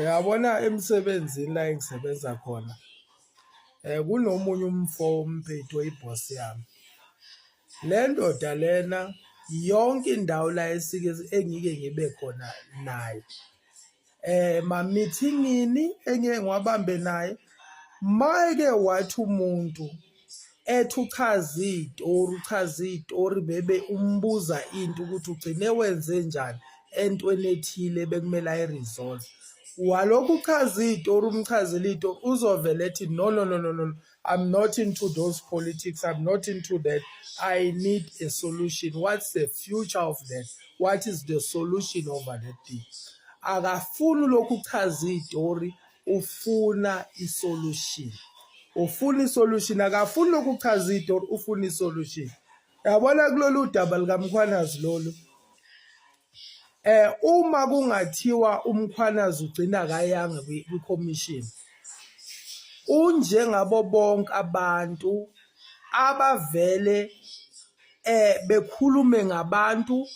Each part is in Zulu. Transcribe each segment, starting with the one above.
Yabona emsebenzini la engisebenza khona kunomunye umfo umphethu oyibhosi yami. Le ndoda lena yonke indawo la engike ngibe khona naye ma-meeting-ini engike ngiwabambe naye, mayeke wathi umuntu ethi uchaza iy'tori bebe umbuza into ukuthi ugcine wenze njani entweni ethile bekumele ayi-resolve. Walokhu uchaza iy'tori umchazela iy'tori uzovele ethi no, I'm not into those politics, I'm not into that. I need a solution. What's the future of that? What is the solution over that thing? Akafuni lokhu uchaza iy'tori, ufuna isolution. Ufuna isolution, akafuni lokhu uchaza iy'tori, ufuna isolution. Yabona kulolu daba likaMkhwanazi lolu, uma kungathiwa uMkhwanazi ugcina kayanga kwi-commission, unjengabo bonke abantu abavele bekhulume ngabantu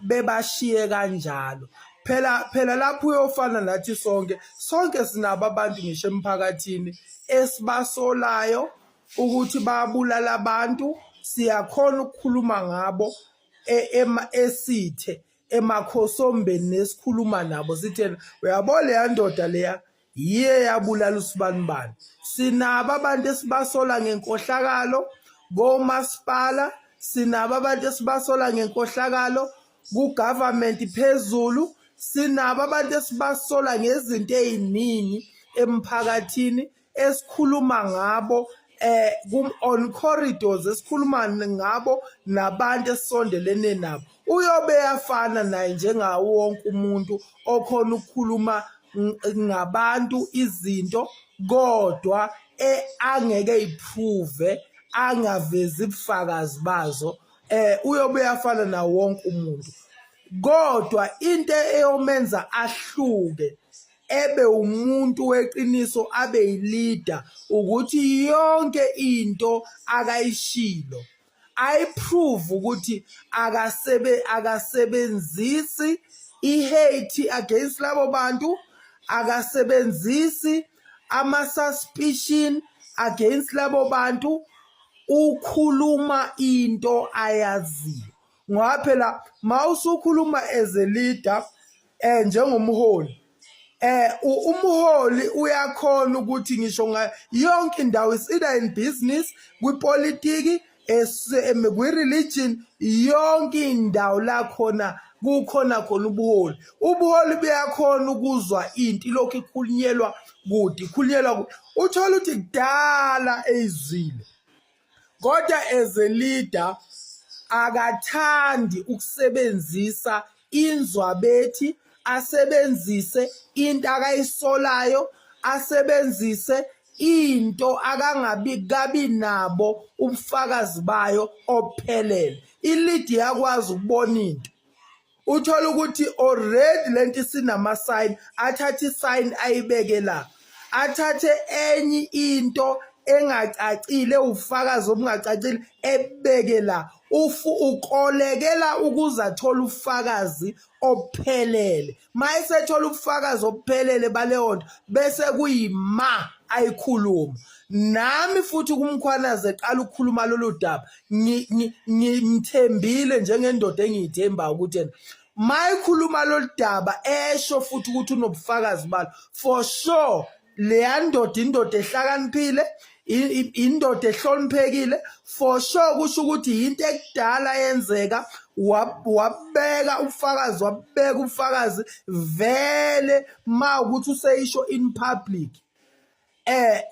bebashiye kanjalo. Phela lapho uyofana nathi sonke sinabo abantu ngisho emphakathini esibasolayo ukuthi babulala abantu, siyakhona ukukhuluma ngabo esithe emakhosombeni nesikhuluma nabo sithena uyabona leya ndoda leya yiye yabulala usibanibani. Sinabo abantu esibasola ngenkohlakalo komasipala, sinabo abantu esibasola ngenkohlakalo ku-government phezulu, sinabo abantu esibasola ngezinto ey'ningi emphakathini esikhuluma ngabo on corridors, esikhuluma ngabo nabantu esisondelene nabo. Uyobe yafana naye njengawo wonke umuntu okhona ukukhuluma ngabantu izinto kodwa angeke yiprove, angavezi ubufakazi bazo. Uyobe yafana nawo wonke umuntu, kodwa into eyomenza ahluke ebe umuntu weqiniso, abe yi-leader, ukuthi yonke into akayishilo ayiprove ukuthi akasebenzisi i-hate against labo bantu, akasebenzisi ama-suspicion against labo bantu, ukhuluma into ayaziyo. Ngoba phela mawusukhuluma as a leader njengomholi, umholi uyakhona ukuthi ngisho yonke indawo, is either in business, kwipolitiki, kwi-religion, yonke indawo la khona kukhona khona ubuholi. Ubuholi buyakhona ukuzwa into ilokhu ikhulunyelwa kude. Uthola ukuthi kudala eyizwile, kodwa as a leader akathandi ukusebenzisa inzwabethi, asebenzise into akayisolayo, asebenzise into kabi nabo ubufakazi bayo ophelele. I-lead yakwazi ukubona into, uthola ukuthi already lento isinama-sign, athathe i-sign ayibeke la, athathe enye into engacacile, ufakazi obungacacile ebeke la, ukolekela ukuze athole ufakazi ophelele. Mayesethola ubufakazi ophelele baleyo nto bese kuyima ayikhuluma. Nami futhi kuMkhwanazi eqala ukukhuluma lolu daba, ngithembile njengendoda engiyithembayo ukuthi yena mayikhuluma lolu daba esho futhi ukuthi unobufakazi balo, for sure leya ndoda indoda ehlakaniphile, indoda ehloniphekile, for sure kusho ukuthi into ekudala yenzeka, wabeka ubufakazi vele ma ukuthi useyisho in public.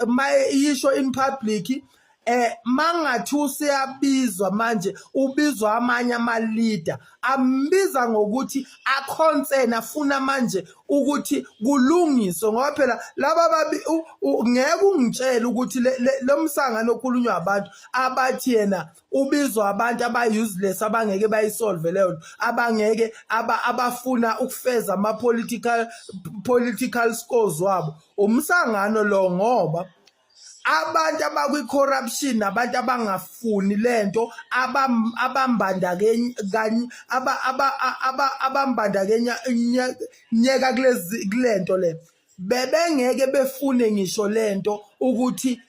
Mayisho in public, mangathi useyabizwa manje, ubizwa amanye ama-leader, ambiza ngokuthi akhonsene, afuna manje ukuthi kulungiswe. Ngoba phela laba ngeke ungitshele ukuthi lo msangano okhulunywa abantu abathi yena ubizwa abantu aba-useless, abangeke bayisolve leyo nto, abangeke abafuna ukufeza ama-political scores wabo. Umsangano lo ngoba abantu abakwi-corruption nabantu abangafuni lento abambandakanyeka kulento le bebengeke befune ngisho lento ukuthi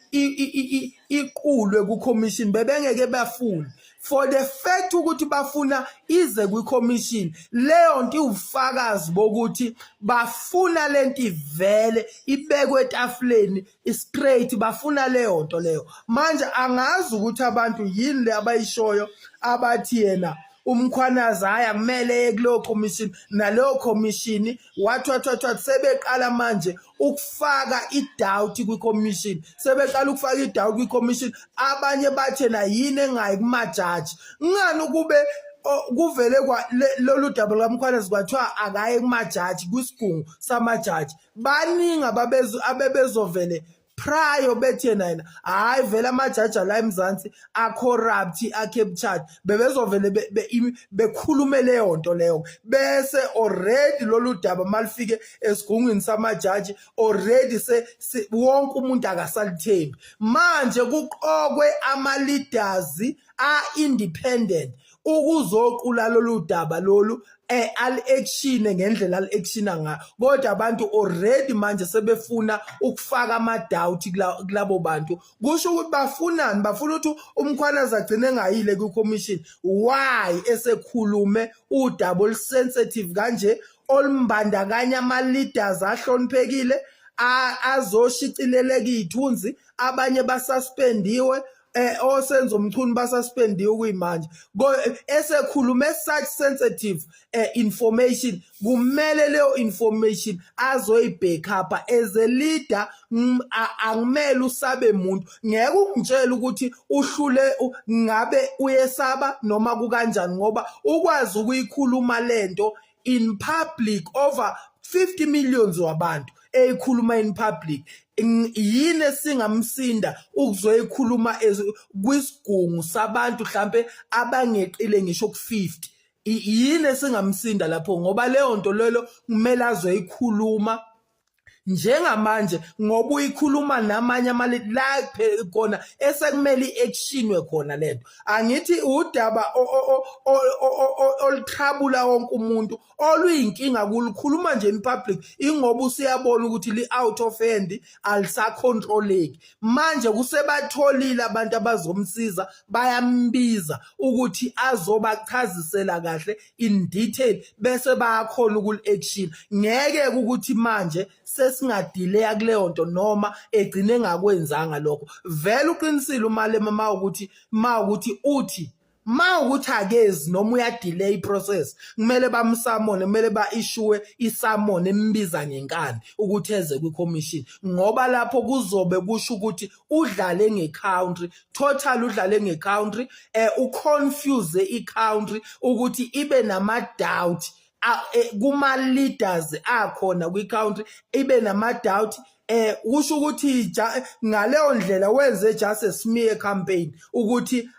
iqulwe ku-commission, bebengeke bafune for the fact ukuthi bafuna ize kwi-commission. Leyo nto iwufakazi bokuthi bafuna lento ivele ibekwe etafuleni straight, bafuna leyo nto leyo. Manje angazi ukuthi abantu yini le abayishoyo abathi yena uMkhwanazi haya kumele ekuleyo commission naleyo commission wathi sebeqala manje ukufaka idoubt kwi-commission, sebeqala ukufaka idoubt kwi-commission. Abanye bathi na yini engayi kumajaji, ngani kube kuvele lolu daba likaMkhwanazi kwathiwa akaye kumajaji kwisigungu samajaji. Baningi abebezovele prior bethi yena hayi vele amajaji la eMzansi a-corrupt a-captured, bebezovele bekhulume leyo nto leyo bese already lolu daba malifike esigungwini samajaji already wonke umuntu akasalithembi. Manje kuqokwe ama-leaders a-independent ukuzoqula lolu daba lolu ali-actione ngendlela ali-actiona ngayo, kodwa abantu already manje sebefuna ukufaka ama-doubt kulabo bantu. Kusho ukuthi bafunani? Bafuna ukuthi uMkhwanazi agcine engayile kwi-commission. Why esekhulume udaba olusensitive kanje olumbandakanya ama-leaders ahloniphekile azoshicileleka iy'thunzi, abanye basuspendiwe, osenzo mchunu basuspendiwe kuyimanje. Esekhulume such sensitive information, kumele leyo information azoyi-backup as a leader. Angimele usabe muntu, ngeke ungitshele ukuthi uhlule ngabe uyesaba noma kukanjani, ngoba ukwazi ukuyikhuluma lento in public over 50 millions wabantu eyikhuluma in public. Yini esingamsinda ukuzoyikhuluma kwisigungu sabantu mhlambe abangeqile ngisho ku-50? Yini esingamsinda lapho? Ngoba leyo nto lelo kumele azoyikhuluma njengamanje, ngoba uyikhuluma namanye la khona esekumele i-actionwe khona lento. Angithi udaba oluthabula wonke umuntu oluyinkinga kulukhuluma nje in public, ingoba usiyabona ukuthi li-out of hand, alisacontroleki. Manje kusebatholile abantu abazomsiza, bayambiza ukuthi azobachazisela kahle in detail bese bayakhona ukuli-action. Ngeke ukuthi manje sesingadileya kuleyo nto noma egcine engakwenzanga lokho. Vele uqinisile umalema mawukuthi akezi noma uyadelay iprocess, kumele bamsamone, kumele ba-issue isamone embiza ngenkani ukuthi eze kwi-commission, ngoba lapho kuzobe kusho ukuthi udlale nge-country, total udlale nge-country, uconfuse i-country ukuthi ibe nama-doubt kuma-leaders akhona kwi-country, ibe nama-doubt. Kusho ukuthi ngaleyo ndlela wenze just a smear campaign ukuthi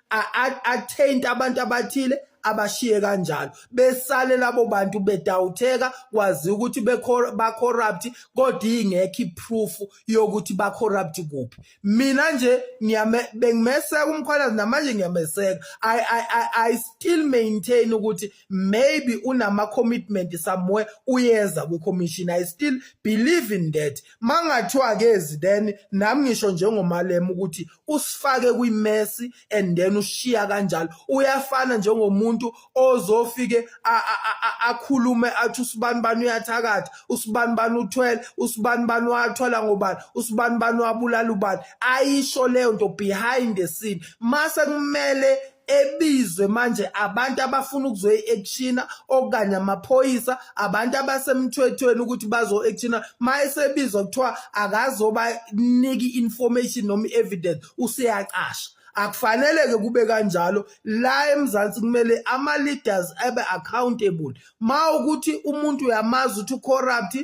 attaint abantu abathile abashiye kanjalo, besale labo bantu bedawutheka, kwazi ukuthi ba-corrupt, kodwa ingekho i-proof yokuthi ba-corrupt kuphi. Mina nje bengimeseka uMkhwanazi, namanje ngiyameseka. I still maintain ukuthi maybe unama-commitment somewhere, uyeza kwi-commission. I still believe in that. Mangathiwa kezi then nami ngisho njengomalema ukuthi usifake kwimesi and then ushiya kanjalo. Uyafana njengomuntu ozofike akhulume athi usibani bani uyathakatha, usibani bani uthwele, usibani bani wathola ngobani, usibani bani wabulala ubani. Ayisho leyo nto behind the scene. Mase kumele ebizwe manje abantu abafuna ukuzoyi-actiona okanye amaphoyisa, abantu abasemthwethweni ukuthi bazo-actiona. Mayesebizwa kuthiwa akazobanika i-information noma i-evidence, useyaqasha. Akufanele-ke kube kanjalo. La eMzansi kumele ama-leaders abe accountable. Ma ukuthi umuntu uyamazi ukuthi u-corrupt,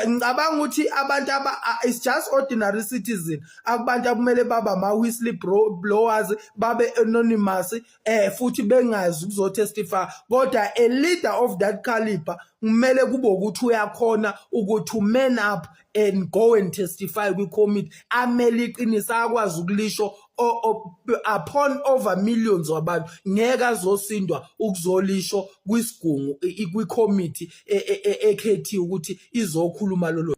ngicabanga ukuthi abantu it's just ordinary citizen, akubantu akumele baba ama-whistleblowers babe anonymous futhi bengazi ukuzotestify, kodwa a leader of that caliber kumele kube ukuthi uyakhona ukuthi man up and go and testify kwi-committee, amele iqiniso, akwazi ukulisho upon over millions wabantu, ngeke azosindwa ukuzolisho kwisigungu kwi-committee ekhethiwe ukuthi izokhuluma lolo